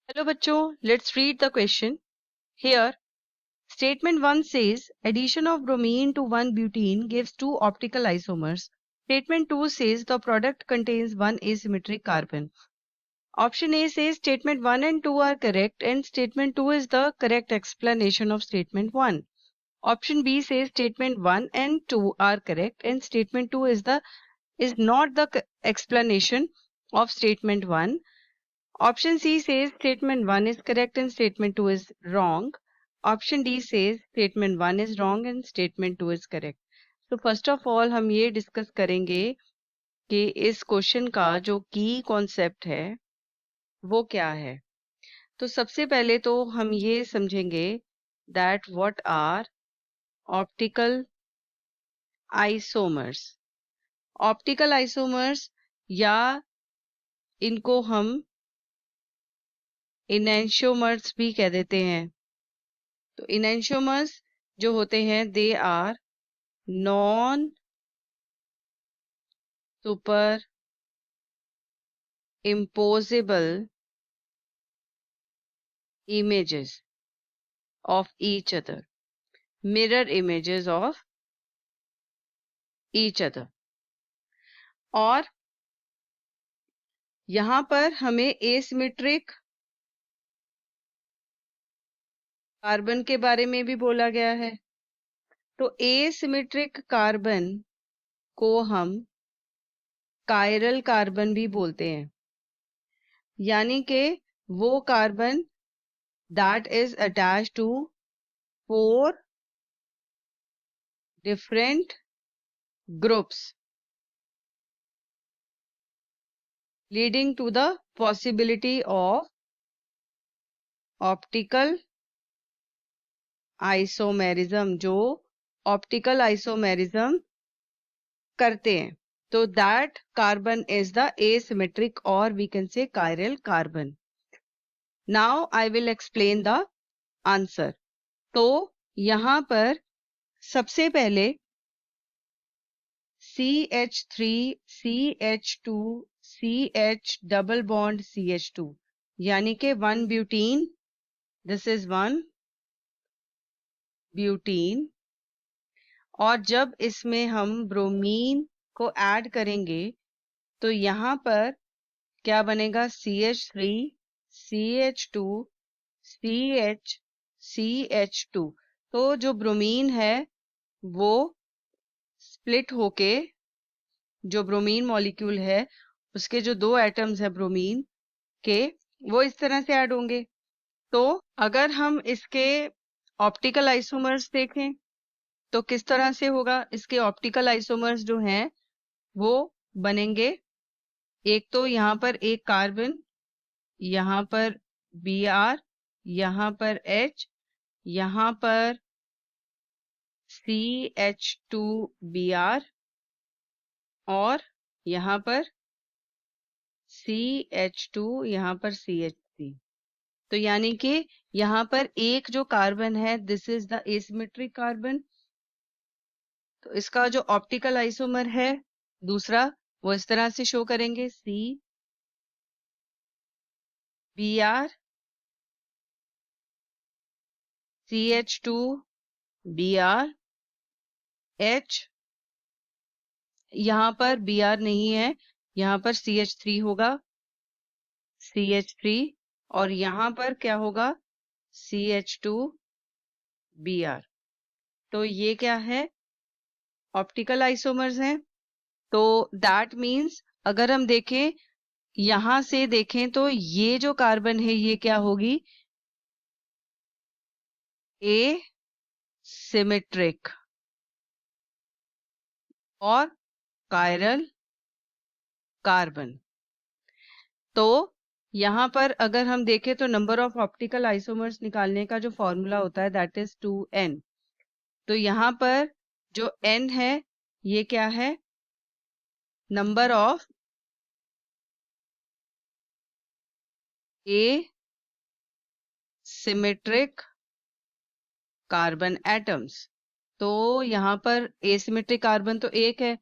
Hello bachcho, let's read the question. Here, statement 1 says addition of bromine to 1-butene gives 2 optical isomers. Statement 2 says the product contains 1 asymmetric carbon. Option A says statement 1 and 2 are correct and statement 2 is the correct explanation of statement 1. Option B says statement 1 and 2 are correct and statement 2 is not the explanation of statement 1. Option C says statement 1 is correct and statement 2 is wrong. Option D says statement 1 is wrong and statement 2 is correct. So first of all हम ये discuss करेंगे कि इस question का जो की concept है वो क्या है. तो सबसे पहले तो हम ये समझेंगे that what are optical isomers. Optical isomers या इनको हम इनैंशियोमर्स भी कह देते हैं. तो इनैंशियोमर्स जो होते हैं they are non superimposable images of each other, mirror images of each other. और यहाँ पर हमें एसिमेट्रिक कार्बन के बारे में भी बोला गया है. तो एसिमेट्रिक कार्बन को हम कायरल कार्बन भी बोलते हैं, यानी कि वो carbon that is attached to 4 different groups leading to the possibility of optical isomerism, जो optical isomerism करते हैं. तो that carbon is the asymmetric or we can say chiral carbon. Now I will explain the answer. तो यहाँ पर सबसे पहले CH3 CH2 CH double bond CH2 यानी कि 1 butene, this is 1 butene. और जब इसमें हम ब्रोमीन को ऐड करेंगे तो यहाँ पर क्या बनेगा CH3 CH2 CH CH2. तो जो ब्रोमीन है वो स्प्लिट होके जो ब्रोमीन मॉलिक्यूल है उसके जो 2 एटम्स है ब्रोमीन के वो इस तरह से ऐड होंगे. तो अगर हम इसके ऑप्टिकल आइसोमर्स देखें तो किस तरह से होगा. इसके ऑप्टिकल आइसोमर्स जो हैं वो बनेंगे, एक तो यहाँ पर एक कार्बन, यहाँ पर Br, यहाँ पर H, यहाँ पर CH2Br और यहाँ पर CH2, यहाँ पर CH3. तो यानी कि यहाँ पर एक जो कार्बन है this is the asymmetric carbon. तो इसका जो ऑप्टिकल आइसोमर है दूसरा वो इस तरह से शो करेंगे CBr CH2Br H. यहाँ पर Br नहीं है, यहाँ पर CH3 होगा CH3 और यहाँ पर क्या होगा CH2Br. तो ये क्या है ऑप्टिकल आइसोमर्स हैं. तो दैट मीन्स अगर हम देखें यहां से देखें तो ये जो कार्बन है ये क्या होगी ए सिमेट्रिक और कायरल कार्बन. तो यहां पर अगर हम देखें तो नंबर ऑफ ऑप्टिकल आइसोमर्स निकालने का जो फॉर्मूला होता है दैट इज 2n. तो यहां पर जो n है ये क्या है number of A symmetric carbon atoms. तो यहाँ पर एसिमेट्रिक कार्बन तो एक है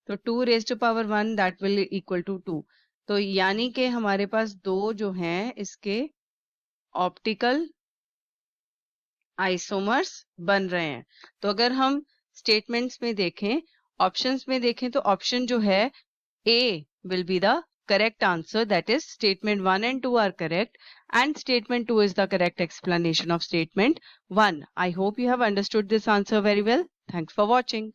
तो 2 raised to power 1 that will equal to 2. तो यानी कि हमारे पास दो जो हैं इसके ऑप्टिकल आइसोमर्स बन रहे हैं। तो अगर हम स्टेटमेंट्स में देखें, ऑप्शंस में देखें, तो ऑप्शन जो है A will be the correct answer, that is statement 1 and 2 are correct and statement 2 is the correct explanation of statement 1. I hope you have understood this answer very well. Thanks for watching.